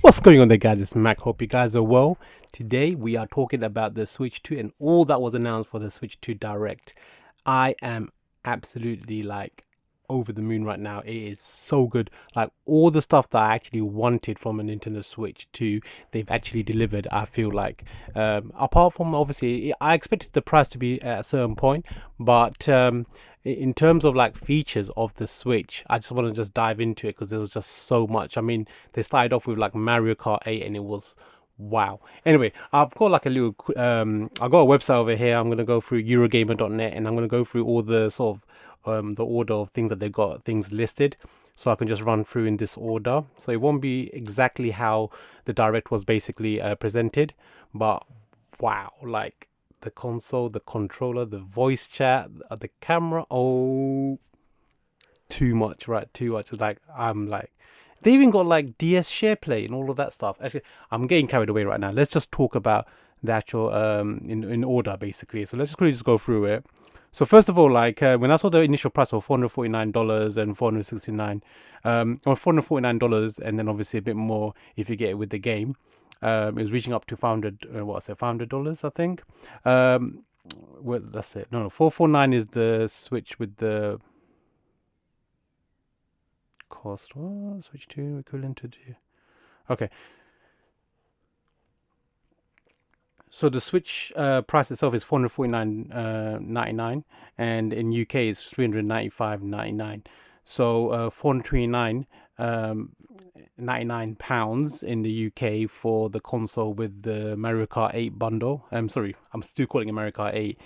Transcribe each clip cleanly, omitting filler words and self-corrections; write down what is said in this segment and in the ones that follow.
What's going on there, guys? It's Mac. Hope you guys are well. Today we are talking about the Switch 2 and all that was announced for the Switch 2 Direct. I am absolutely like over the moon right now. It is so good. Like all the stuff that I actually wanted from a Nintendo Switch 2, they've actually delivered. I feel like, apart from obviously, I expected the price to be at a certain point, but in terms of like features of the Switch, I just want to just dive into it because there was just so much. I mean, they started off with like Mario Kart 8 and it was wow. Anyway, I've got like a little I've got a website over here. I'm gonna go through Eurogamer.net and I'm gonna go through all the sort of the order of things that they've got things listed, so I can just run through in this order. So it won't be exactly how the direct was basically presented, but wow, like the console, the controller, the voice chat, the camera. Oh, too much, right? Too much. Like I'm like, they even got like DS SharePlay and all of that stuff. Actually, I'm getting carried away right now. Let's just talk about the actual in order basically. So let's just quickly just go through it. So first of all, like when I saw the initial price of $449 and 469, or $449, and then obviously a bit more if you get it with the game, it was reaching up to 500. What's it? $500, I think. Um, well, that's it. No, 449 is the Switch with the cost. What? Switch 2 equivalent to. Okay, so the Switch price itself is 449.99, and in UK it's 395.99. So 429 £99 in the UK for the console with the Mario Kart 8 bundle. I'm sorry, I'm still calling it Mario Kart 8.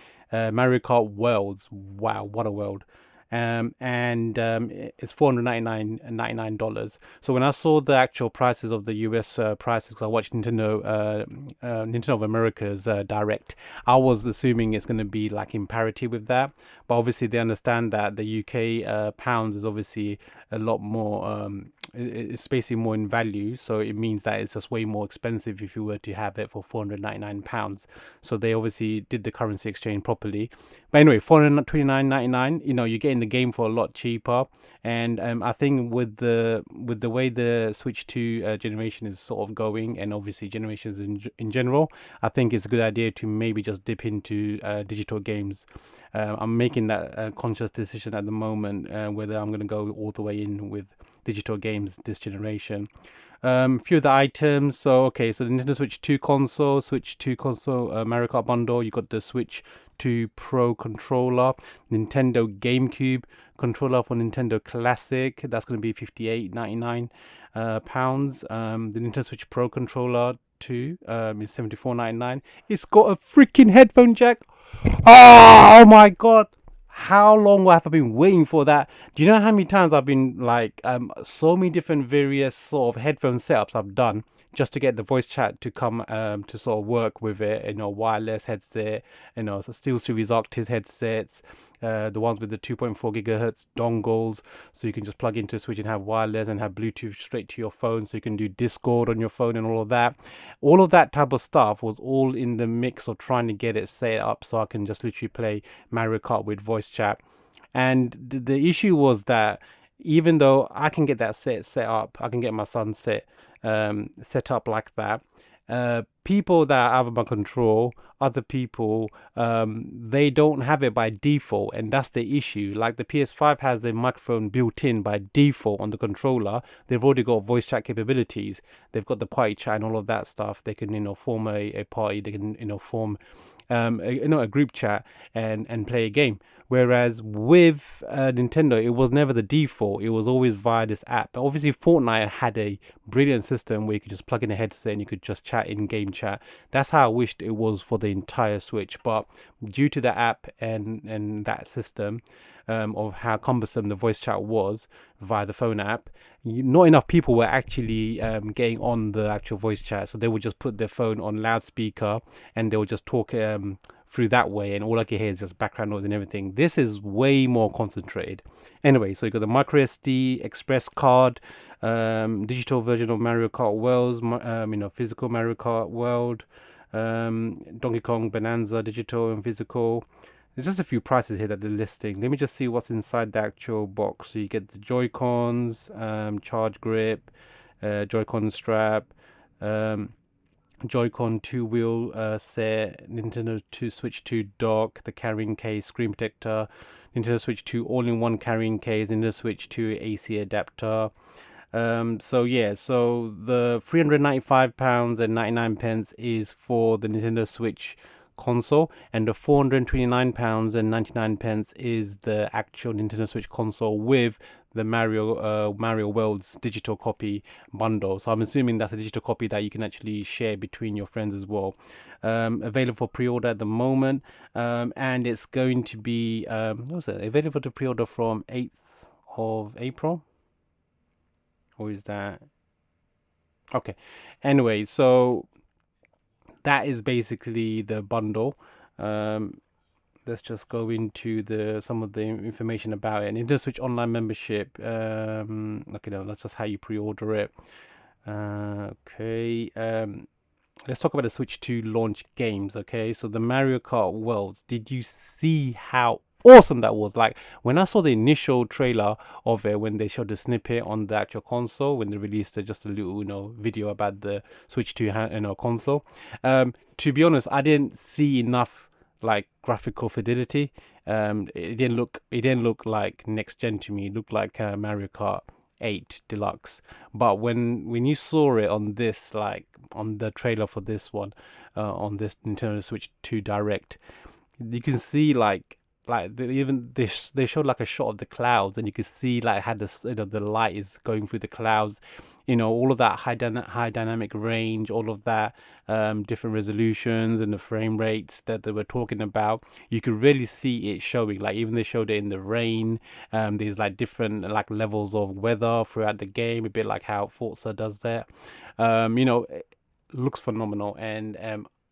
Mario Kart Worlds. Wow, what a world! And it's $499. So when I saw the actual prices of the US prices, because I watched Nintendo of America's Direct, I was assuming it's going to be like in parity with that. But obviously they understand that the UK pounds is obviously a lot more. It's basically more in value, so it means that it's just way more expensive if you were to have it for £499. So they obviously did the currency exchange properly. But anyway, £429.99. You're getting the game for a lot cheaper, and I think with the way the Switch 2 generation is sort of going, and obviously generations in general, I think it's a good idea to maybe just dip into digital games. I'm making that conscious decision at the moment whether I'm going to go all the way in with digital games this generation. Few of the items. So okay, so the Nintendo Switch 2 console, Mario Kart bundle. You got the Switch 2 Pro controller, Nintendo GameCube controller for Nintendo Classic. That's going to be £58.99 pounds. The Nintendo Switch Pro controller 2 is £74.99. It's got a freaking headphone jack. Oh my god! How long have I been waiting for that? Do you know how many times I've been like so many different various sort of headphone setups I've done just to get the voice chat to come to sort of work with it, wireless headset, so Steel Series Octis headsets, the ones with the 2.4 gigahertz dongles, so you can just plug into a switch and have wireless and have Bluetooth straight to your phone, so you can do Discord on your phone and all of that. All of that type of stuff was all in the mix of trying to get it set up so I can just literally play Mario Kart with voice chat. And the issue was that even though I can get that set up, I can get my son set up like that. People that are out of my control, other people, they don't have it by default, and that's the issue. Like the PS5 has the microphone built in by default on the controller. They've already got voice chat capabilities. They've got the party chat and all of that stuff. They can, form a party. They can, form a group chat and play a game. Whereas with Nintendo, it was never the default. It was always via this app. Obviously, Fortnite had a brilliant system where you could just plug in a headset and you could just chat in game chat. That's how I wished it was for the entire Switch. But due to the app and that system, of how cumbersome the voice chat was via the phone app, not enough people were actually getting on the actual voice chat. So they would just put their phone on loudspeaker and they would just talk through that way, and all I can hear is just background noise and everything. This is way more concentrated. Anyway, so you got the micro SD express card, digital version of Mario Kart Worlds, physical Mario Kart World, Donkey Kong Bonanza, digital and physical. There's just a few prices here that they're listing. Let me just see what's inside the actual box. So you get the Joy-Cons, charge grip, Joy-Con strap, Joy-Con two-wheel set, Nintendo 2 Switch 2 dock, the carrying case, screen protector, Nintendo Switch 2 all-in-one carrying case, Nintendo Switch 2 AC adapter. So yeah, so the £395 and 99 pence is for the Nintendo Switch console, and the £429 and 99 pence is the actual Nintendo Switch console with the Mario World's digital copy bundle. So I'm assuming that's a digital copy that you can actually share between your friends as well. Available for pre-order at the moment, and it's going to be what was it? Available to pre-order from 8th of April, or is that okay? Anyway, so that is basically the bundle. Um, let's just go into the some of the information about it. Nintendo Switch Online membership. Okay, no, that's just how you pre-order it. Okay. Let's talk about the Switch 2 launch games. Okay, so the Mario Kart Worlds. Did you see how awesome that was? Like when I saw the initial trailer of it, when they showed the snippet on the actual console, when they released just a little, video about the Switch 2, console. To be honest, I didn't see enough like graphical fidelity. It didn't look like next gen to me. It looked like Mario Kart 8 Deluxe. But when you saw it on this, like on the trailer for this one, on this Nintendo Switch 2 Direct, you can see like they showed like a shot of the clouds, and you can see like how this the light is going through the clouds, all of that high dynamic range, all of that, different resolutions and the frame rates that they were talking about. You could really see it showing. Like even they showed it in the rain. There's like different like levels of weather throughout the game, a bit like how Forza does that. It looks phenomenal,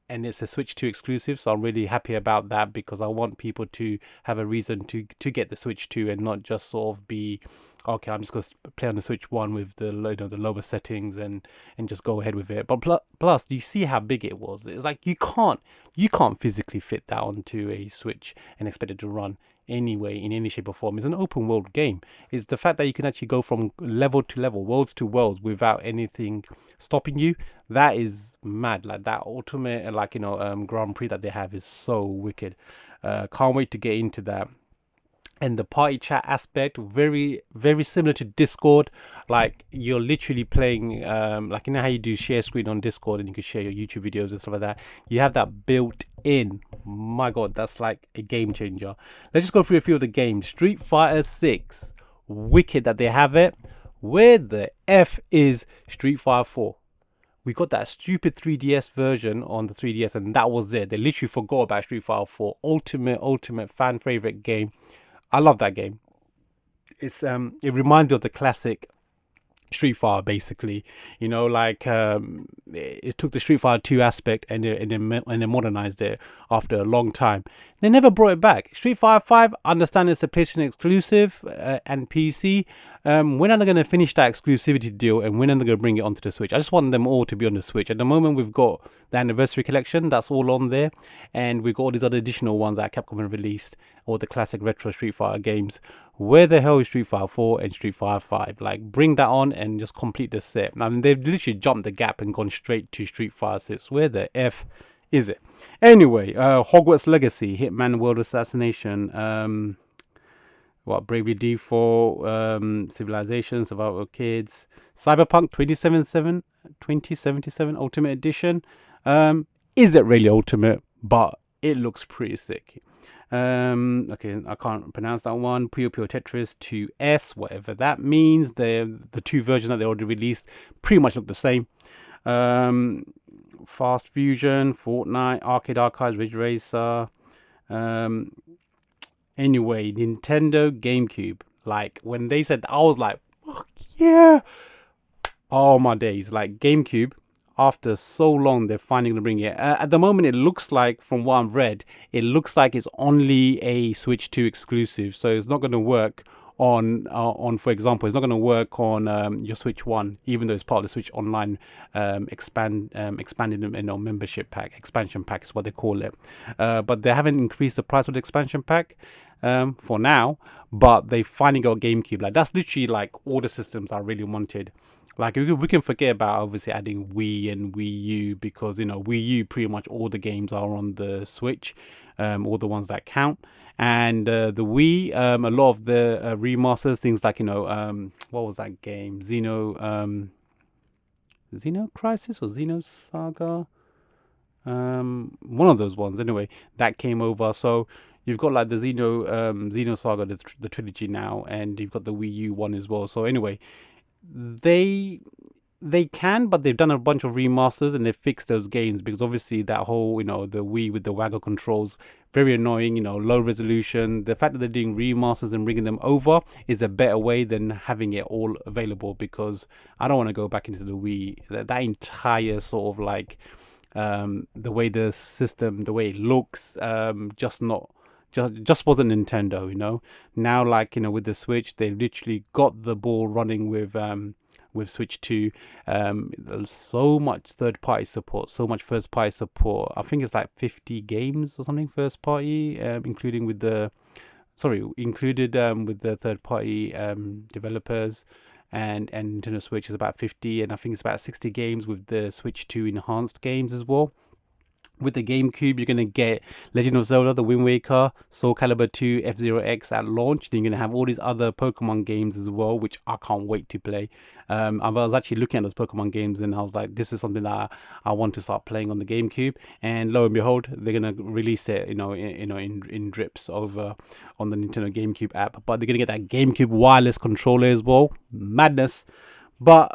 and it's a Switch 2 exclusive, so I'm really happy about that, because I want people to have a reason to get the Switch 2 and not just sort of be, okay, I'm just going to play on the Switch 1 with the the lower settings and just go ahead with it. But plus, do you see how big it was? It's like you can't physically fit that onto a Switch and expect it to run anyway in any shape or form. It's an open world game. It's the fact that you can actually go from level to level, worlds to worlds, without anything stopping you. That is mad. Like that ultimate Grand Prix that they have is so wicked. Can't wait to get into that. And the party chat aspect, very very similar to Discord. Like you're literally playing, like how you do share screen on Discord, and you can share your YouTube videos and stuff like that. You have that built in. My god, that's like a game changer. Let's just go through a few of the games. Street Fighter 6, wicked that they have it. Where the F is Street Fighter 4? We got that stupid 3DS version on the 3DS, and that was it. They literally forgot about Street Fighter 4. Ultimate fan favorite game. I love that game. It reminds me of the classic Street Fighter, basically. It took the Street Fighter 2 aspect, and they modernized it after a long time. They never brought it back. Street Fighter 5, I understand it's a PlayStation exclusive, and PC. When are they going to finish that exclusivity deal, and when are they going to bring it onto the Switch? I just want them all to be on the Switch. At the moment, we've got the Anniversary Collection, that's all on there, and we've got all these other additional ones that Capcom have released, or the classic retro Street Fighter games. Where the hell is Street Fighter 4 and Street Fighter 5? Like, bring that on and just complete the set. I mean, they've literally jumped the gap and gone straight to Street Fighter 6. Where the F is it? Anyway, Hogwarts Legacy, Hitman World Assassination, Bravely Default, Civilization, Survival Kids, Cyberpunk 2077 Ultimate Edition. Is it really Ultimate? But it looks pretty sick. Okay, I can't pronounce that one. Puyo Puyo Tetris 2S, whatever that means. The two versions that they already released pretty much look the same. Fast Fusion, Fortnite, Arcade Archives, Ridge Racer. Anyway, Nintendo GameCube. Like when they said, I was like, fuck yeah! Oh my days! Like GameCube. After so long, they're finally going to bring it. At the moment, it looks like, from what I've read, it looks like it's only a Switch 2 exclusive. So it's not going to work for example, it's not going to work on your Switch 1, even though it's part of the Switch Online expanded membership pack. Expansion pack is what they call it. But they haven't increased the price of the expansion pack for now. But they finally got GameCube. Like that's literally like all the systems I really wanted. Like we can forget about obviously adding Wii and Wii U, because Wii U pretty much all the games are on the Switch, all the ones that count. And the Wii, a lot of the remasters, things like what was that game? Xeno Crisis or Xeno Saga, one of those ones anyway, that came over. So you've got like the Xeno Saga, the trilogy now, and you've got the Wii U one as well. So anyway, they they can, but they've done a bunch of remasters and they've fixed those games, because obviously that whole, the Wii with the waggle controls, very annoying, low resolution. The fact that they're doing remasters and bringing them over is a better way than having it all available, because I don't want to go back into the Wii. That entire sort of like, the way the system, the way it looks, just wasn't Nintendo, Now, like, with the Switch, they literally got the ball running with Switch 2. There's so much third party support, so much first party support. I think it's like 50 games or something first party, included with the third party developers. And Nintendo Switch is about 50, and I think it's about 60 games with the Switch 2 enhanced games as well. With the GameCube, you're gonna get Legend of Zelda, The Wind Waker, Soul Calibur 2, F-Zero X at launch. Then you're gonna have all these other Pokemon games as well, which I can't wait to play. I was actually looking at those Pokemon games, and I was like, this is something that I want to start playing on the GameCube. And lo and behold, they're gonna release it, in drips over on the Nintendo GameCube app. But they're gonna get that GameCube wireless controller as well. Madness. But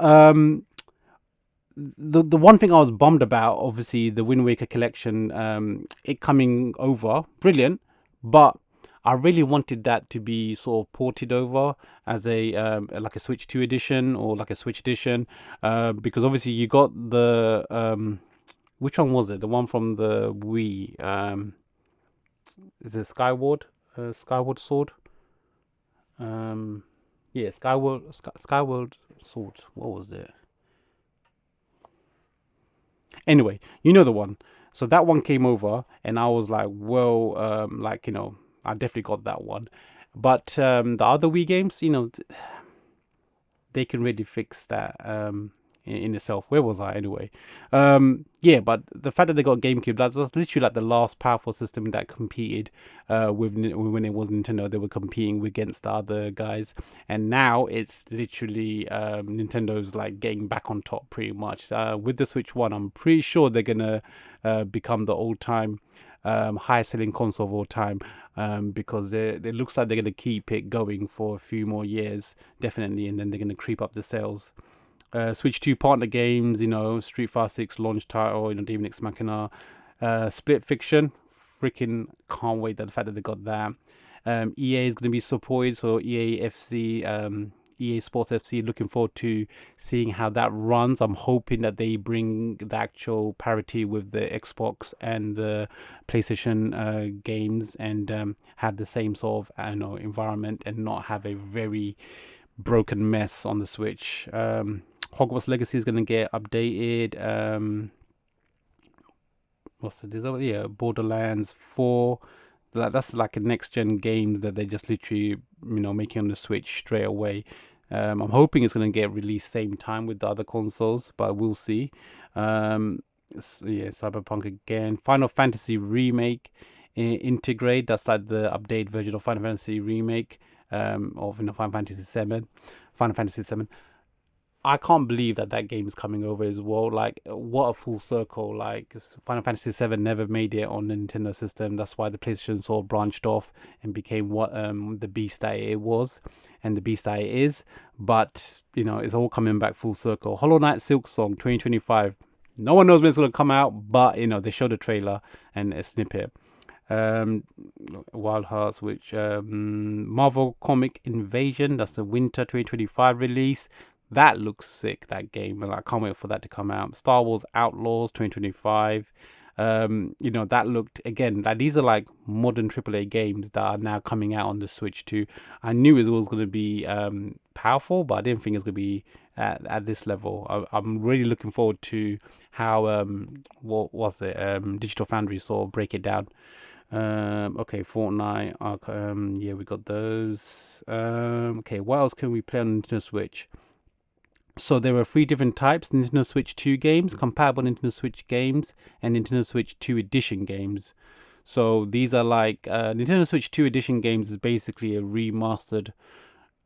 the one thing I was bummed about, obviously, the Wind Waker collection, it coming over, brilliant, but I really wanted that to be sort of ported over as a like a Switch 2 edition or like a Switch edition, because obviously you got the which one was it? The one from the Wii, is it Skyward Sword? Yeah, Skyward Sword. What was it? Anyway, you know the one. So that one came over, and I was like, well, like, I definitely got that one. But the other Wii games, they can really fix that in itself. Where was I anyway? Yeah, but the fact that they got GameCube, that's literally like the last powerful system that competed with when it was Nintendo. They were competing against the other guys, and now it's literally Nintendo's like getting back on top pretty much. With the Switch One, I'm pretty sure they're gonna become the all-time highest selling console of all time, because it looks like they're going to keep it going for a few more years, definitely, and then they're going to creep up the sales. Switch 2 partner games, Street Fighter 6 launch title, Demon X Machina, Split Fiction, freaking can't wait that the fact that they got that. EA is going to be supported, so EA FC, EA Sports FC, looking forward to seeing how that runs. I'm hoping that they bring the actual parity with the Xbox and the PlayStation games, and have the same sort of environment, and not have a very broken mess on the Switch. Hogwarts Legacy is going to get updated. What's the yeah, Borderlands 4. That's like a next gen game that they just literally making on the Switch straight away. I'm hoping it's going to get released same time with the other consoles, but we'll see. Yeah, Cyberpunk again. Final Fantasy Remake integrate. That's like the update version of Final Fantasy Remake, of Final Fantasy 7. Final Fantasy 7. I can't believe that game is coming over as well. Like, what a full circle. Like, Final Fantasy 7 never made it on the Nintendo system. That's why the PlayStation sort of branched off and became what the beast that it was and the beast that it is. But, it's all coming back full circle. Hollow Knight Silk Song 2025. No one knows when it's going to come out, but, they showed a trailer and a snippet. Wild Hearts, which Marvel Comic Invasion, that's the winter 2025 release. That looks sick, that game, and I can't wait for that to come out. Star Wars Outlaws 2025. That looked, again, like, these are like modern AAA games that are now coming out on the Switch too. I knew it was going to be powerful, but I didn't think it was going to be at this level. I'm really looking forward to how what was it, Digital Foundry sort of break it down. Okay, Fortnite. Yeah, we got those. Okay, what else can we play on Nintendo Switch? So there were three different types: Nintendo Switch 2 games, compatible Nintendo Switch games, and Nintendo Switch 2 edition games. So these are like Nintendo Switch 2 edition games is basically a remastered,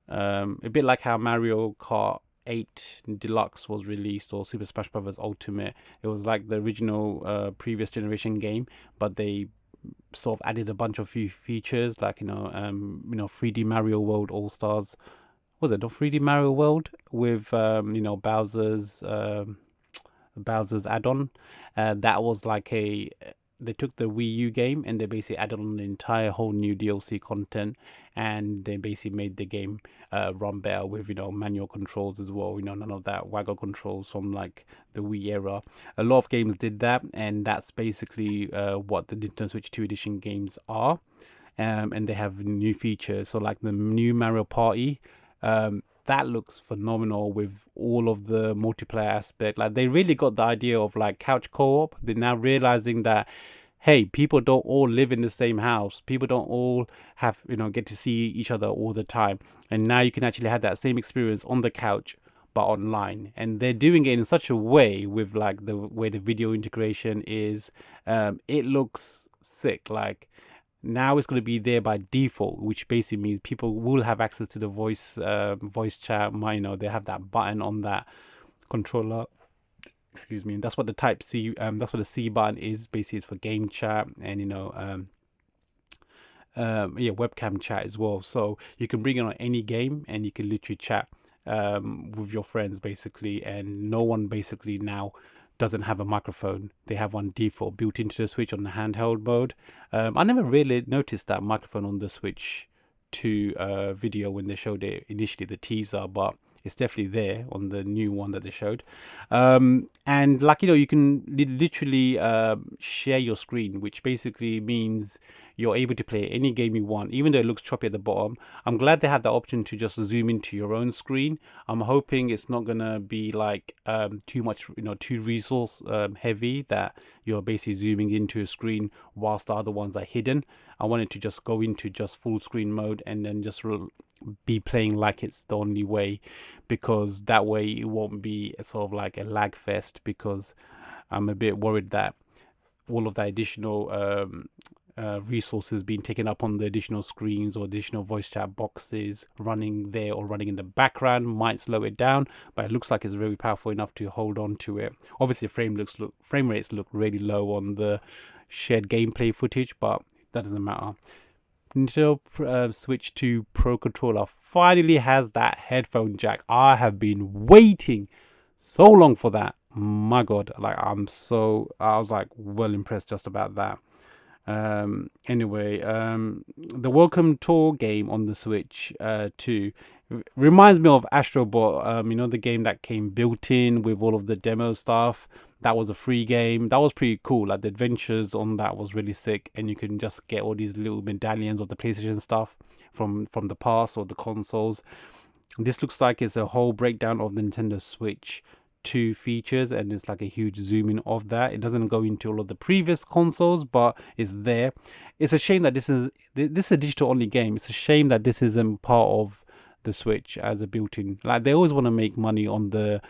a bit like how Mario Kart 8 Deluxe was released, or Super Smash Bros. Ultimate. It was like the original previous generation game, but they sort of added a bunch of few features, like 3D Mario World All Stars. Was it not 3D Mario World with Bowser's add-on? That was like a they took the Wii U game and they basically added on the entire whole new DLC content, and they basically made the game run better with manual controls as well. None of that waggle controls from like the Wii era. A lot of games did that, and that's basically what the Nintendo Switch 2 edition games are. And they have new features. So like the new Mario Party, that looks phenomenal with all of the multiplayer aspect. Like they really got the idea of like couch co-op. They're now realizing that hey, people don't all live in the same house. People don't all have get to see each other all the time. And now you can actually have that same experience on the couch but online, and they're doing it in such a way with like the way the video integration is. It looks sick. Like now it's going to be there by default, which basically means people will have access to the voice chat. They have that button on that controller. Excuse me, and that's what the Type C. That's what the C button is. Basically, it's for game chat and yeah, webcam chat as well. So you can bring it on any game and you can literally chat with your friends basically, and no one basically now doesn't have a microphone. They have one default built into the Switch on the handheld mode. I never really noticed that microphone on the Switch 2 video when they showed it initially, the teaser, but it's definitely there on the new one that they showed. And like you can literally share your screen, which basically means you're able to play any game you want, even though it looks choppy at the bottom. I'm glad they have the option to just zoom into your own screen. I'm hoping it's not gonna be like too much, too resource heavy, that you're basically zooming into a screen whilst the other ones are hidden. I want it to just go into just full screen mode and then just be playing like it's the only way, because that way it won't be sort of like a lag fest, because I'm a bit worried that all of that additional resources being taken up on the additional screens or additional voice chat boxes running there or running in the background might slow it down, but it looks like it's very powerful enough to hold on to it. Obviously frame rates look really low on the shared gameplay footage, but that doesn't matter. Nintendo Switch 2 Pro Controller finally has that headphone jack. I have been waiting so long for that. My god, like I was like well impressed just about that. Anyway, the Welcome Tour game on the Switch 2 reminds me of Astrobot. The game that came built in with all of the demo stuff. That was a free game. That was pretty cool. Like the adventures on that was really sick, and you can just get all these little medallions of the PlayStation stuff from the past or the consoles. This looks like it's a whole breakdown of the Nintendo Switch 2 features, and it's like a huge zoom in of that. It doesn't go into all of the previous consoles, but it's there. It's a shame that this is a digital only game. It's a shame that this isn't part of the Switch as a built-in. Like they always want to make money on the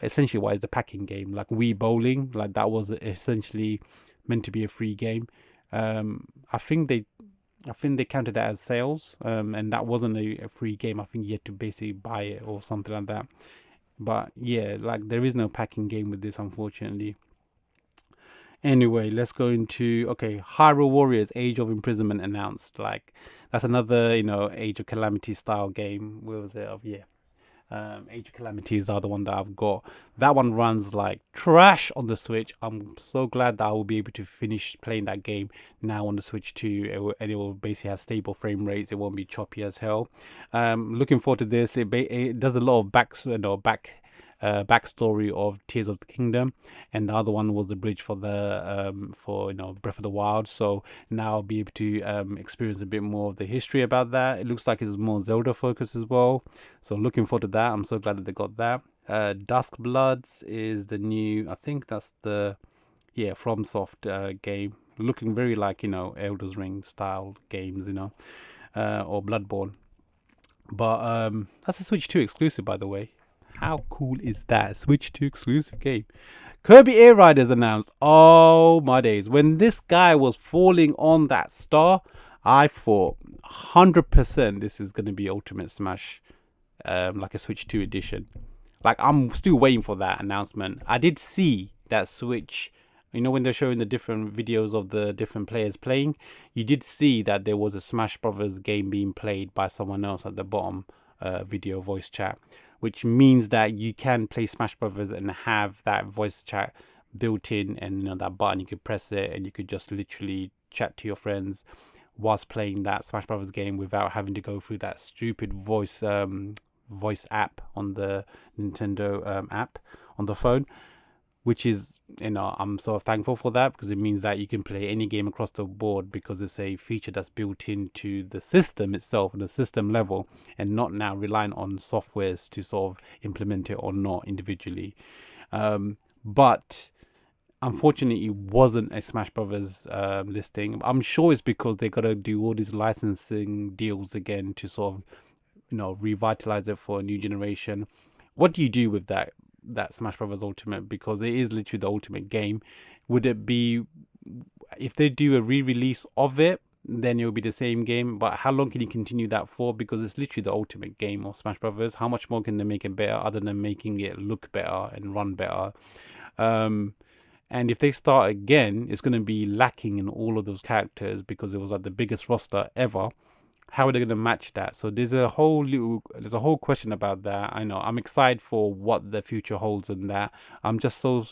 essentially what is the packing game, like Wii Bowling. Like that was essentially meant to be a free game. I think they counted that as sales, and that wasn't a free game. I think you had to basically buy it or something like that. But yeah, like there is no packing game with this, unfortunately. Anyway, let's go into Hyrule Warriors Age of Imprisonment announced. Like that's another Age of Calamity style game. Where was it? Yeah, Age of Calamity is the other one that I've got. That one runs like trash on the Switch. I'm so glad that I will be able to finish playing that game now on the Switch too, and it will basically have stable frame rates. It won't be choppy as hell. Looking forward to this. It does a lot of backstory of Tears of the Kingdom, and the other one was the bridge for the Breath of the Wild. So now I'll be able to experience a bit more of the history about that. It looks like it's more Zelda focused as well, so looking forward to that. I'm so glad that they got that. Dusk Bloods is the new, I think that's the FromSoft game, looking very like Elder's Ring style games, or Bloodborne. But that's a Switch 2 exclusive, by the way. How cool is that? Switch 2 exclusive game. Kirby Air Riders announced. Oh my days. When this guy was falling on that star, I thought 100% this is going to be Ultimate Smash, like a Switch 2 edition. Like, I'm still waiting for that announcement. I did see that Switch, when they're showing the different videos of the different players playing, you did see that there was a Smash Brothers game being played by someone else at the bottom, video voice chat, which means that you can play Smash Brothers and have that voice chat built in, and that button, you could press it and you could just literally chat to your friends whilst playing that Smash Brothers game without having to go through that stupid voice app on the Nintendo app on the phone, which is, I'm so thankful for that, because it means that you can play any game across the board, because it's a feature that's built into the system itself, the system level, and not now relying on softwares to sort of implement it or not individually. But unfortunately, it wasn't a Smash Brothers listing. I'm sure it's because they got to do all these licensing deals again to sort of revitalize it for a new generation. What do you do with that Smash Brothers Ultimate, because it is literally the ultimate game? Would it be, if they do a re-release of it, then it will be the same game, but how long can you continue that for? Because it's literally the ultimate game of Smash Brothers. How much more can they make it better other than making it look better and run better? And if they start again, it's going to be lacking in all of those characters, because it was like the biggest roster ever. How are they going to match that? So there's a whole question about that. I know I'm excited for what the future holds in that. I'm just so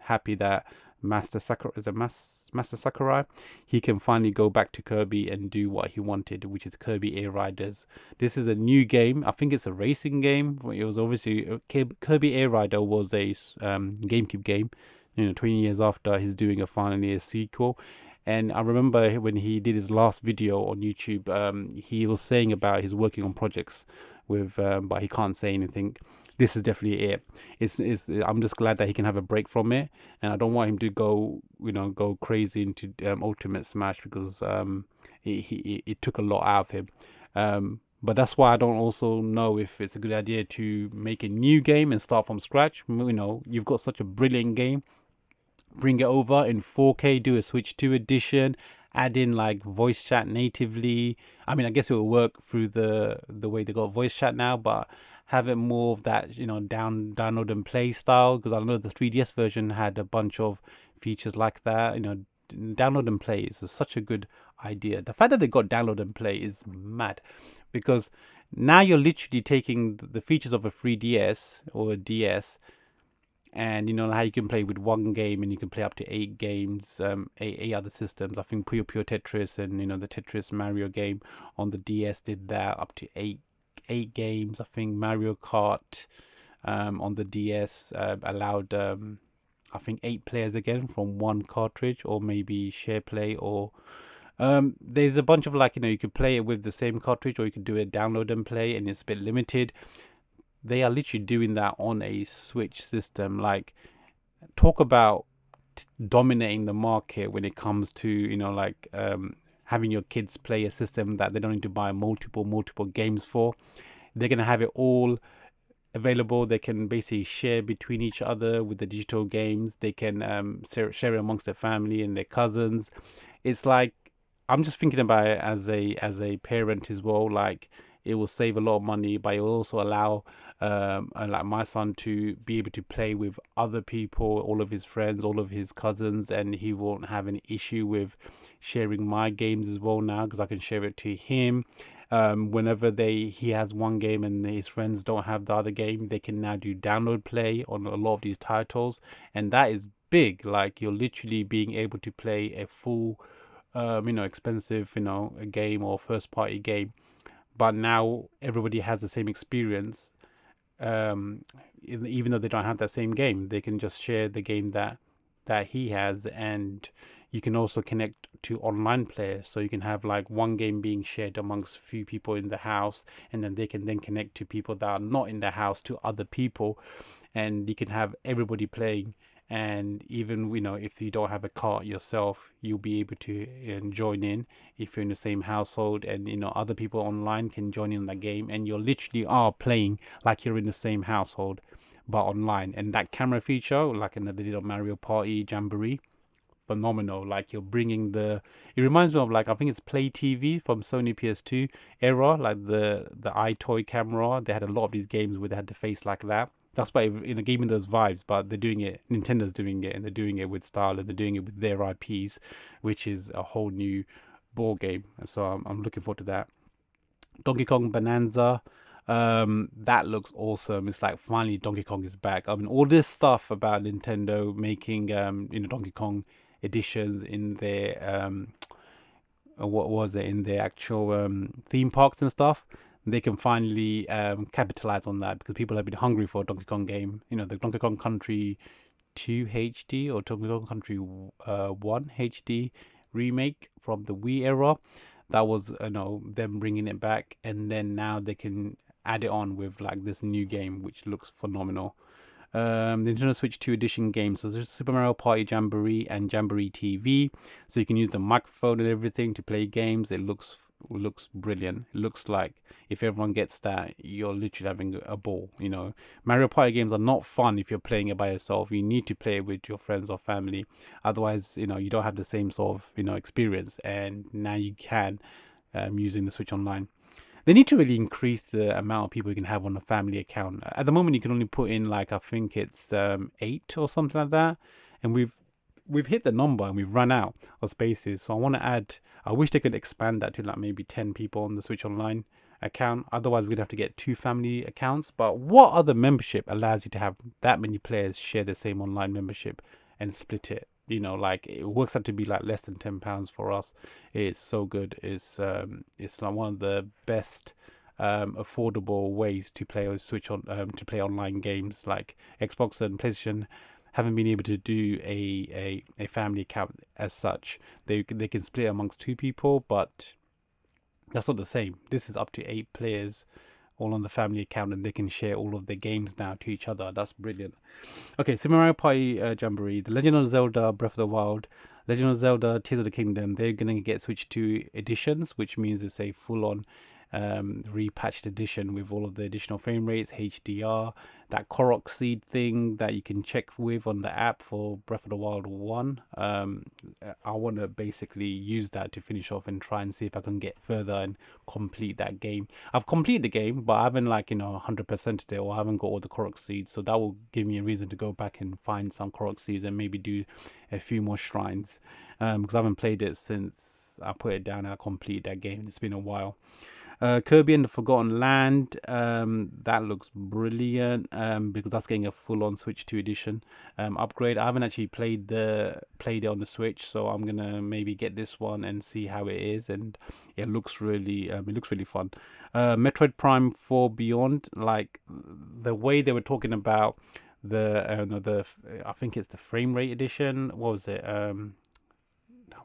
happy that Master Sakurai, he can finally go back to Kirby and do what he wanted, which is Kirby Air Riders. This is a new game. I think it's a racing game. It was obviously Kirby Air Rider was a GameCube game. 20 years after, he's doing finally a sequel. And I remember when he did his last video on YouTube, he was saying about he's working on projects with, but he can't say anything. This is definitely it. I'm just glad that he can have a break from it, and I don't want him to go crazy into Ultimate Smash, because it took a lot out of him. But that's why I don't also know if it's a good idea to make a new game and start from scratch. You've got such a brilliant game, bring it over in 4K, do a Switch 2 edition, add in like voice chat natively. I mean, I guess it will work through the way they got voice chat now, but have it more of that, download and play style, because I know the 3DS version had a bunch of features like that. Download and play is such a good idea. The fact that they got download and play is mad, because now you're literally taking the features of a 3DS or a DS, and how you can play with one game and you can play up to 8 games, eight other systems. I think Pure Tetris and the Tetris Mario game on the DS did that, up to eight games. I think Mario Kart on the DS allowed I think 8 players again from one cartridge, or maybe share play, or there's a bunch of you could play it with the same cartridge, or you could do it download and play, and it's a bit limited. They are literally doing that on a Switch system. Like, talk about dominating the market when it comes to having your kids play a system that they don't need to buy multiple games for. They're gonna have it all available. They can basically share between each other with the digital games. They can share it amongst their family and their cousins. It's like, I'm just thinking about it as a parent as well. Like, it will save a lot of money, but it will also allow like my son to be able to play with other people, all of his friends, all of his cousins, and he won't have an issue with sharing my games as well now, because I can share it to him. Whenever he has one game and his friends don't have the other game, they can now do download play on a lot of these titles, and that is big. Like, you're literally being able to play a full expensive a game or first party game, but now everybody has the same experience. Even though they don't have that same game, they can just share the game that he has. And you can also connect to online players, so you can have like one game being shared amongst few people in the house, and then they can then connect to people that are not in the house, to other people, and you can have everybody playing And even if you don't have a cart yourself, you'll be able to join in if you're in the same household, and other people online can join in that game, and you literally are playing like you're in the same household but online. And that camera feature, like another did on Mario Party Jamboree, phenomenal. Like you're bringing it reminds me of, like, I think it's Play TV from Sony PS2 era, like the iToy camera. They had a lot of these games where they had the face like that. That's why giving those vibes, but they're doing it. Nintendo's doing it, and they're doing it with style, and they're doing it with their IPs, which is a whole new ball game. So I'm looking forward to that. Donkey Kong Bonanza. That looks awesome. It's like finally Donkey Kong is back. I mean, all this stuff about Nintendo making Donkey Kong editions in their what was it, in their actual theme parks and stuff. They can finally capitalize on that, because people have been hungry for a Donkey Kong game. The Donkey Kong Country 2 HD or Donkey Kong Country 1 HD remake from the Wii era. That was them bringing it back, and then now they can add it on with like this new game, which looks phenomenal. The Nintendo Switch 2 edition games. So there's Super Mario Party Jamboree and Jamboree TV. So you can use the microphone and everything to play games. It looks brilliant. It looks like if everyone gets that, you're literally having a ball. Mario Party games are not fun if you're playing it by yourself. You need to play it with your friends or family. Otherwise, you don't have the same sort of experience. And now you can, using the Switch Online. They need to really increase the amount of people you can have on a family account. At the moment, you can only put in, like, I think it's 8 or something like that, and we've hit the number and we've run out of spaces. So I want to add. I wish they could expand that to like maybe 10 people on the Switch Online account. Otherwise, we'd have to get 2 family accounts. But what other membership allows you to have that many players share the same online membership and split it? Like, it works out to be like less than £10 for us. It's so good. It's like one of the best affordable ways to play on Switch to play online games. Like Xbox and PlayStation haven't been able to do a family account as such. They can split amongst 2 people, but that's not the same. This is up to 8 players all on the family account, and they can share all of their games now to each other. That's brilliant. Okay, Super Mario Party Jamboree, The Legend of Zelda Breath of the Wild, Legend of Zelda Tears of the Kingdom. They're going to get switched to editions, which means it's a full-on repatched edition with all of the additional frame rates, HDR, that Korok seed thing that you can check with on the app for Breath of the Wild 1. I want to basically use that to finish off and try and see if I can get further and complete that game. I've completed the game, but I haven't 100%ed it, or I haven't got all the Korok seeds, so that will give me a reason to go back and find some Korok seeds and maybe do a few more shrines, because I haven't played it since I put it down and I completed that game. It's been a while. Kirby and the Forgotten Land, that looks brilliant, because that's getting a full-on Switch 2 edition upgrade. I haven't actually played it on the Switch, so I'm gonna maybe get this one and see how it is. And it looks really fun. Metroid Prime 4 Beyond, like the way they were talking about I think it's the frame rate edition. What was it?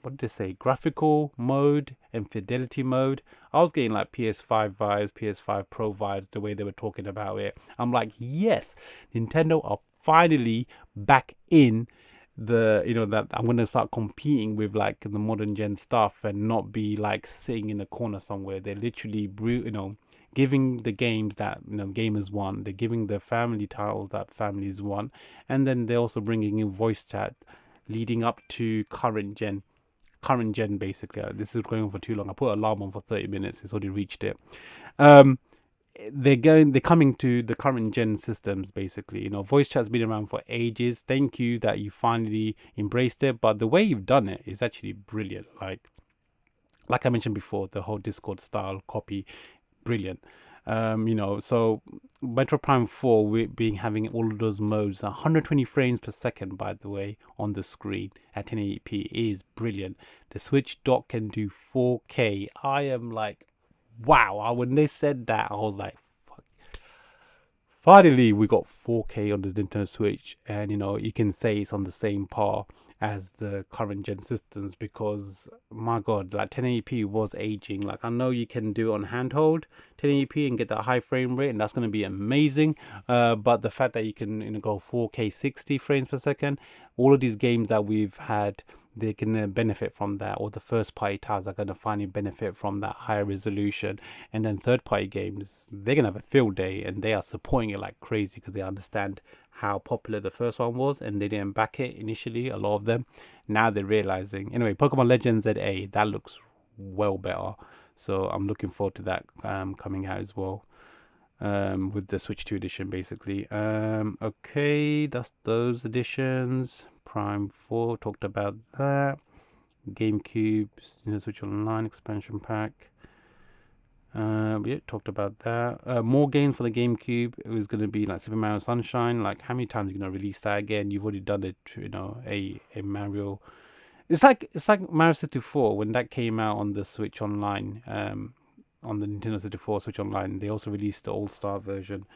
What did they say? Graphical mode and fidelity mode. I was getting like PS5 vibes, PS5 Pro vibes, the way they were talking about it. I'm like, yes, Nintendo are finally back in that I'm going to start competing with like the modern gen stuff and not be like sitting in a corner somewhere. They're literally giving the games that gamers want. They're giving the family titles that families want, and then they're also bringing in voice chat leading up to current gen basically. This is going on for too long. I put an alarm on for 30 minutes. It's already reached it. They're coming to the current gen systems basically. Voice chat's been around for ages. Thank you that you finally embraced it, but the way you've done it is actually brilliant. Like I mentioned before, the whole Discord style copy, brilliant. So Metro Prime 4, having all of those modes, 120 frames per second, by the way, on the screen at 1080p is brilliant. The Switch dock can do 4K. I am like, wow. When they said that, I was like, fuck. Finally, we got 4K on the Nintendo Switch, and you can say it's on the same par as the current gen systems, because my god, like 1080p was aging. Like, I know you can do it on handheld 1080p and get that high frame rate, and that's going to be amazing. But the fact that you can, go 4K 60 frames per second, all of these games that we've had, they can benefit from that, or the first party titles are going to finally benefit from that higher resolution. And then third party games, they're going to have a field day, and they are supporting it like crazy because they understand how popular the first one was, and they didn't back it initially, a lot of them. Now they're realizing. Anyway, Pokemon Legends ZA, that looks well better, so I'm looking forward to that coming out as well, with the Switch 2 edition basically. Okay, that's those editions. Prime 4, talked about that. GameCube, Switch Online expansion pack. We talked about that. More games for the GameCube. It was going to be like Super Mario Sunshine. Like, how many times are you going to release that again? You've already done it. A Mario. It's like Mario 64 when that came out on the Switch Online. On the Nintendo 64 Switch Online, they also released the All Star version.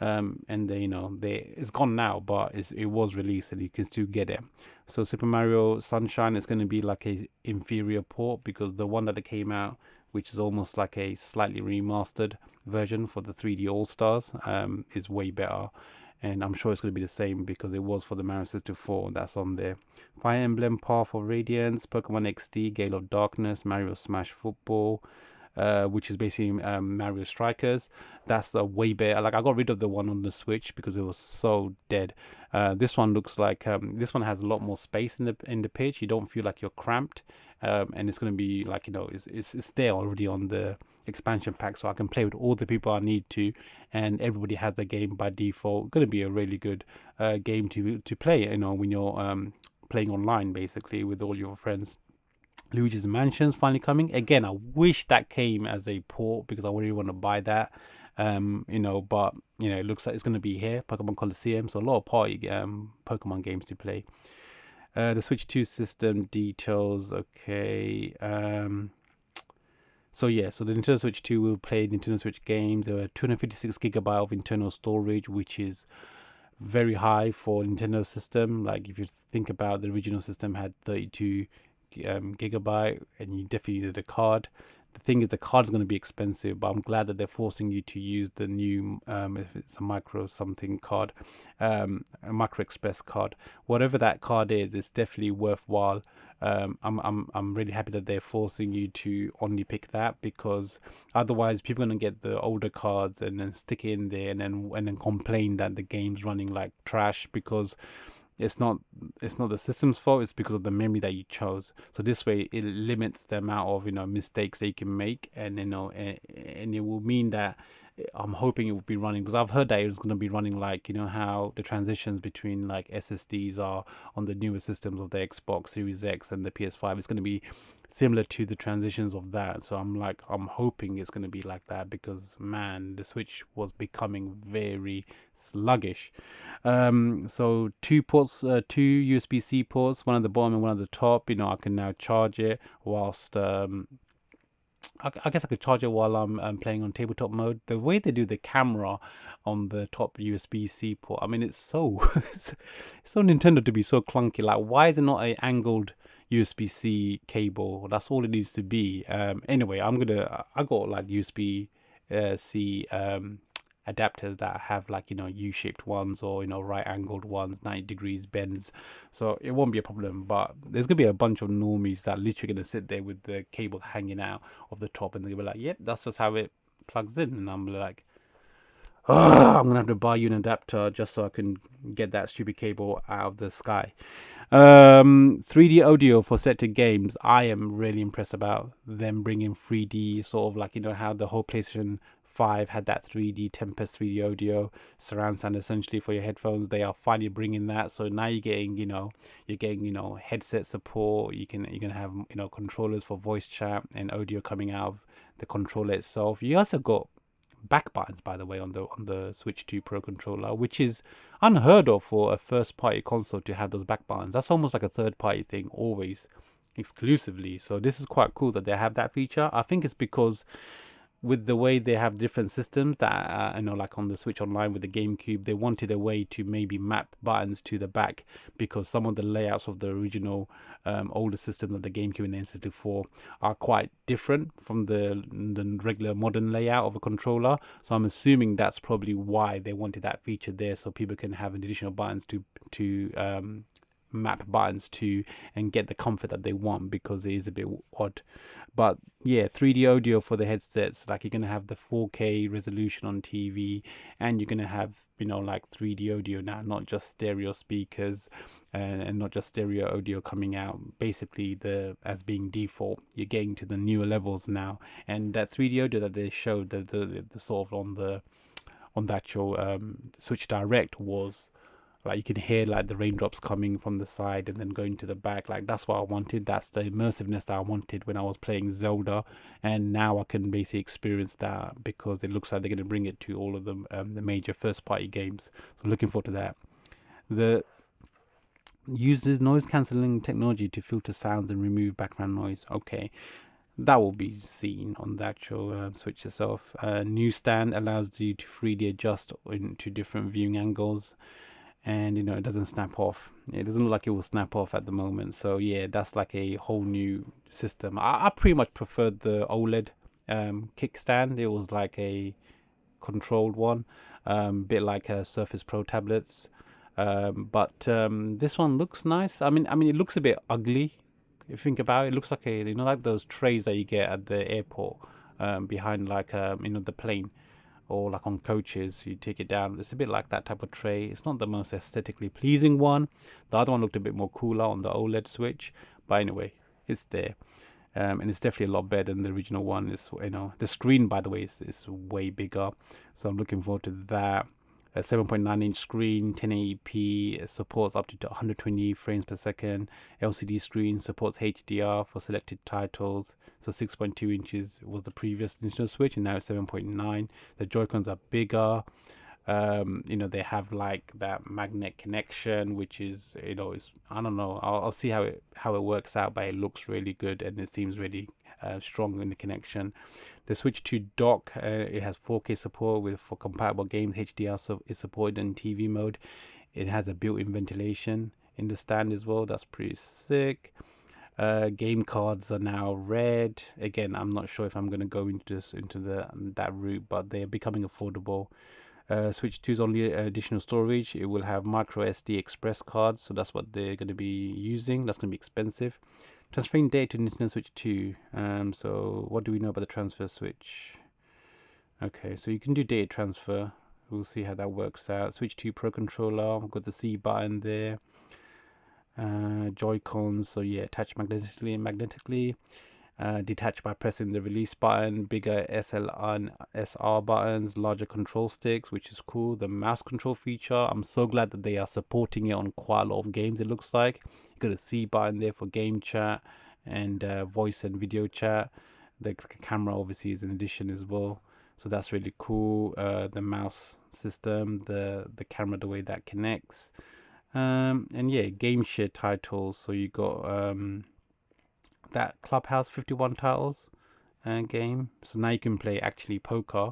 And it's gone now, but it was released and you can still get it. So Super Mario Sunshine is going to be like a inferior port, because the one that came out, which is almost like a slightly remastered version for the 3D All Stars, is way better. And I'm sure it's going to be the same because it was for the Mario 64 that's on there. Fire Emblem Path of Radiance, Pokemon XD, Gale of Darkness, Mario Smash Football, which is basically Mario Strikers. That's a way better. Like, I got rid of the one on the Switch because it was so dead. This one looks like this one has a lot more space in the pitch. You don't feel like you're cramped, and it's going to be like, it's there already on the expansion pack, so I can play with all the people I need to, and everybody has the game by default. Going to be a really good game to play. When you're playing online basically with all your friends. Luigi's Mansion's finally coming. Again, I wish that came as a port because I really want to buy that. But it looks like it's going to be here. Pokemon Coliseum, so a lot of party Pokemon games to play. The Switch 2 system details. Okay. So the Nintendo Switch 2 will play Nintendo Switch games. There are 256 GB of internal storage, which is very high for Nintendo system. Like, if you think about the original system had 32 gigabyte, and you definitely needed a card. The thing is, the card is going to be expensive, but I'm glad that they're forcing you to use the new if it's a micro something card, a micro express card, whatever that card is. It's definitely worthwhile. I'm really happy that they're forcing you to only pick that, because otherwise people are gonna get the older cards and then stick it in there, and then complain that the game's running like trash, because it's not the system's fault. It's because of the memory that you chose. So this way it limits the amount of mistakes that you can make, and and it will mean that I'm hoping it will be running, because I've heard that it was going to be running like how the transitions between like SSDs are on the newer systems of the Xbox Series X and the PS5. It's going to be similar to the transitions of that. So I'm hoping it's going to be like that, because man, the Switch was becoming very sluggish. So two ports, two USB-C ports, one at the bottom and one at the top. I can now charge it whilst I guess I could charge it while I'm playing on tabletop mode. The way they do the camera on the top USB-C port, I mean, it's so it's so Nintendo to be so clunky. Like, why is it not a angled USB-C cable? That's all it needs to be. Anyway, I got like USB-C adapters that have like U-shaped ones, or right angled ones, 90 degrees bends, so it won't be a problem. But there's gonna be a bunch of normies that are literally gonna sit there with the cable hanging out of the top, and they'll be like, yep, that's just how it plugs in. And I'm like, oh, I'm gonna have to buy you an adapter just so I can get that stupid cable out of the sky. 3D audio for selected games. I am really impressed about them bringing 3D, sort of like how the whole PlayStation 5 had that 3D Tempest 3D audio surround sound essentially for your headphones. They are finally bringing that. So now you're getting headset support. You're gonna have controllers for voice chat and audio coming out of the controller itself. You also got back buttons, by the way, on the Switch 2 Pro controller, which is unheard of for a first party console to have those back buttons. That's almost like a third party thing, always exclusively. So this is quite cool that they have that feature. I think it's because with the way they have different systems that like on the Switch Online with the GameCube, they wanted a way to maybe map buttons to the back, because some of the layouts of the original older system of the GameCube and the N64 are quite different from the regular modern layout of a controller. So I'm assuming that's probably why they wanted that feature there, so people can have additional buttons to map buttons to and get the comfort that they want, because it is a bit odd. But yeah, 3D audio for the headsets, like you're gonna have the 4K resolution on TV, and you're gonna have like 3D audio now, not just stereo speakers, and not just stereo audio coming out. Basically, the as being default, you're getting to the newer levels now, and that 3D audio that they showed, the sort of on the actual Switch Direct was like you can hear like the raindrops coming from the side and then going to the back. Like that's what I wanted. That's the immersiveness that I wanted when I was playing Zelda, and now I can basically experience that because it looks like they're going to bring it to all of the major first party games. So looking forward to that. The uses noise cancelling technology to filter sounds and remove background noise. Okay, that will be seen on the actual Switch itself. New stand allows you to freely adjust into different viewing angles, and it doesn't snap off. It doesn't look like it will snap off at the moment. So yeah, that's like a whole new system. I pretty much preferred the OLED kickstand. It was like a controlled one, bit like a Surface Pro tablets. But this one looks nice. I mean, it looks a bit ugly. If you think about it, it looks like like those trays that you get at the airport, behind like the plane, or like on coaches, you take it down. It's a bit like that type of tray. It's not the most aesthetically pleasing one. The other one looked a bit more cooler on the OLED Switch, but anyway, it's there. And it's definitely a lot better than the original one. It's the screen, by the way, is way bigger, so I'm looking forward to that. A 7.9-inch screen, 1080p, it supports up to 120 frames per second. LCD screen, supports HDR for selected titles. So 6.2 inches was the previous Nintendo Switch, and now it's 7.9. The Joy-Cons are bigger. They have like that magnet connection, which is, it's, I don't know. I'll see how it works out, but it looks really good and it seems really strong in the connection. The Switch 2 dock, it has 4K support for compatible games. HDR is supported in TV mode. It has a built-in ventilation in the stand as well. That's pretty sick. Game cards are now red. Again, I'm not sure if I'm going to go into that route, but they're becoming affordable. Switch 2's only additional storage. It will have micro SD express cards, so that's what they're going to be using. That's going to be expensive. Transferring data to Nintendo Switch 2. So what do we know about the transfer switch? Okay, so you can do data transfer. We'll see how that works out. Switch 2 Pro controller. We've got the C button there. Joy-Cons, so yeah, attach magnetically. Detach by pressing the release button. Bigger SL and SR buttons, larger control sticks, which is cool. The mouse control feature, I'm so glad that they are supporting it on quite a lot of games. It looks like you got a C button there for game chat and voice and video chat. The camera obviously is an addition as well, so that's really cool. The mouse system, the camera, the way that connects, and yeah, game share titles. So you got that Clubhouse 51 titles game. So now you can play actually poker.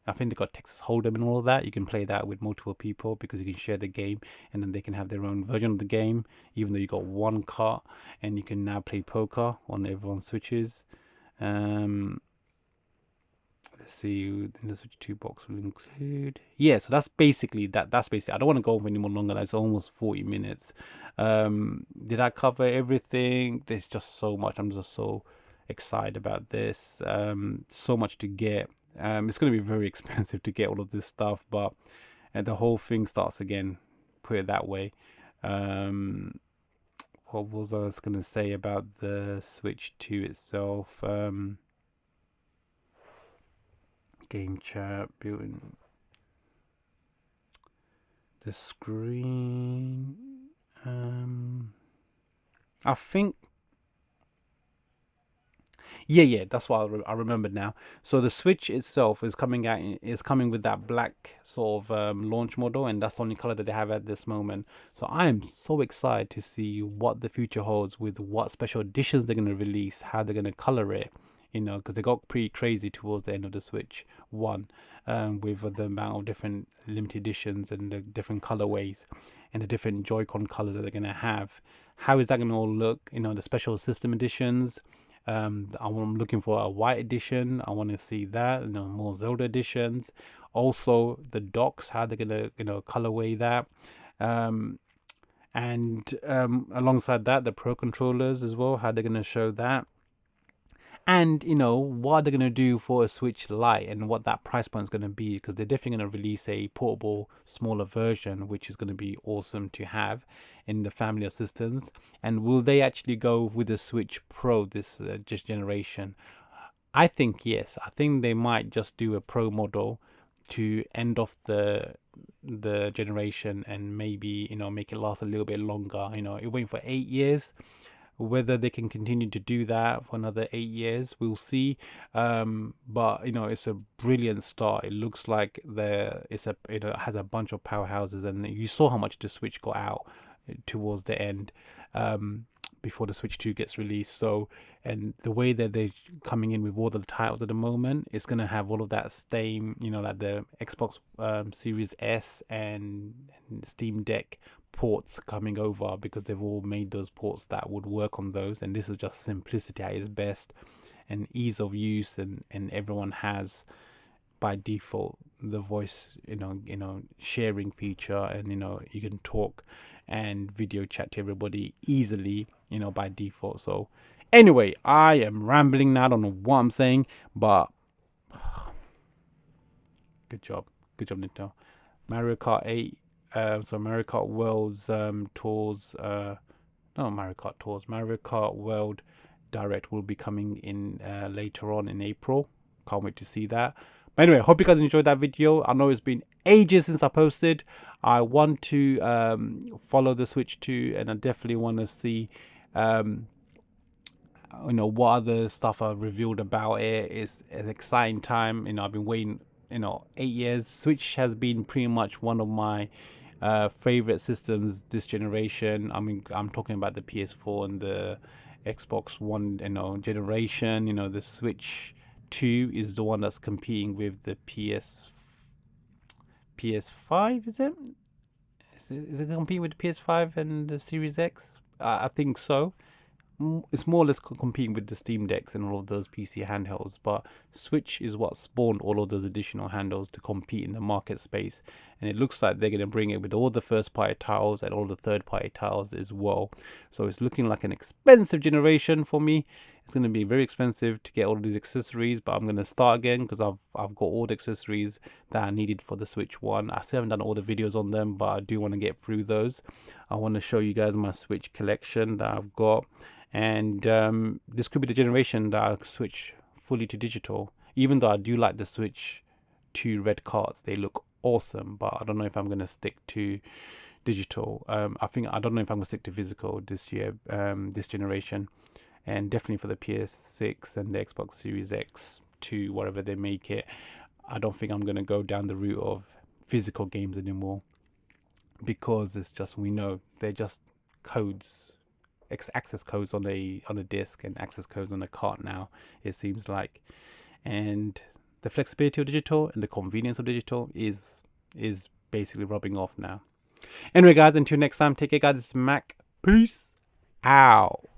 I think they got Texas Hold'em and all of that. You can play that with multiple people because you can share the game, and then they can have their own version of the game, even though you got one cart, and you can now play poker on everyone's switches. Let's see, the Switch 2 box will include. Yeah, so that's basically that. That's basically. I don't want to go over any more longer. That's almost 40 minutes. Did I cover everything? There's just so much. I'm just so excited about this. So much to get. It's going to be very expensive to get all of this stuff, but the whole thing starts again. Put it that way. What was I going to say about the Switch 2 itself? Game chat, built-in the screen. I think, yeah, that's what I remembered now. So the Switch itself is coming with that black sort of launch model, and that's the only color that they have at this moment. So I am so excited to see what the future holds with what special editions they're going to release, how they're going to color it. you know, because they got pretty crazy towards the end of the Switch 1, with the amount of different limited editions and the different colorways and the different Joy-Con colors that they're going to have. How is that going to all look? You know, the special system editions. I'm looking for a white edition. I want to see that, you know, more Zelda editions. Also, the docks, how they're going to, you know, colorway that. Um, and alongside that, the Pro controllers as well, how they're going to show that. And you know what they're gonna do for a Switch Lite and what that price point is gonna be, because they're definitely gonna release a portable, smaller version, which is gonna be awesome to have in the family of systems. And will they actually go with the Switch Pro this just generation? I think yes. I think they might just do a Pro model to end off the generation and maybe, you know, make it last a little bit longer. You know, you're waiting for 8 years. Whether they can continue to do that for another 8 years, we'll see. But you know, it's a brilliant start. It looks like it has a bunch of powerhouses, and you saw how much the Switch got out towards the end, before the Switch 2 gets released. So, and the way that they're coming in with all the titles at the moment, it's gonna have all of that same, you know, like the Xbox Series S and Steam Deck ports coming over, because they've all made those ports that would work on those. And this is just simplicity at its best, and ease of use, and everyone has by default the voice, sharing feature, and you know, you can talk and video chat to everybody easily, you know, by default. So anyway, I am rambling now, I don't know what I'm saying, but good job Nintendo. Mario Kart 8, so Mario Kart World's tours, no, Mario Kart tours, Mario Kart World Direct will be coming in later on in April. Can't wait to see that. But anyway, hope you guys enjoyed that video. I know it's been ages since I posted. I want to follow the Switch 2, and I definitely want to see what other stuff I've revealed about it. It's an exciting time. I've been waiting 8 years. Switch has been pretty much one of my favorite systems this generation. I mean, I'm talking about the PS4 and the Xbox One generation. The Switch 2 is the one that's competing with the PS5. Is it competing with the PS5 and the Series X? I think so. It's more or less competing with the Steam Decks and all of those PC handhelds, but Switch is what spawned all of those additional handhelds to compete in the market space. And it looks like they're going to bring it with all the first party titles and all the third party titles as well. So it's looking like an expensive generation for me. It's going to be very expensive to get all of these accessories, but I'm going to start again because I've got all the accessories that I needed for the Switch 1. I still haven't done all the videos on them, but I do want to get through those. I want to show you guys my Switch collection that I've got. And this could be the generation that I switch fully to digital. Even though I do like the Switch 2 red cards, they look awesome. But I don't know if I'm gonna stick to digital. I don't know if I'm gonna stick to physical this year, this generation, and definitely for the PS6 and the Xbox Series X 2, whatever they make it. I don't think I'm gonna go down the route of physical games anymore, because it's just, we know they're just codes. Access codes on a disc and access codes on a cart now, it seems like. And the flexibility of digital and the convenience of digital is basically rubbing off now. Anyway guys, until next time, take care guys. This is Mac. Peace out.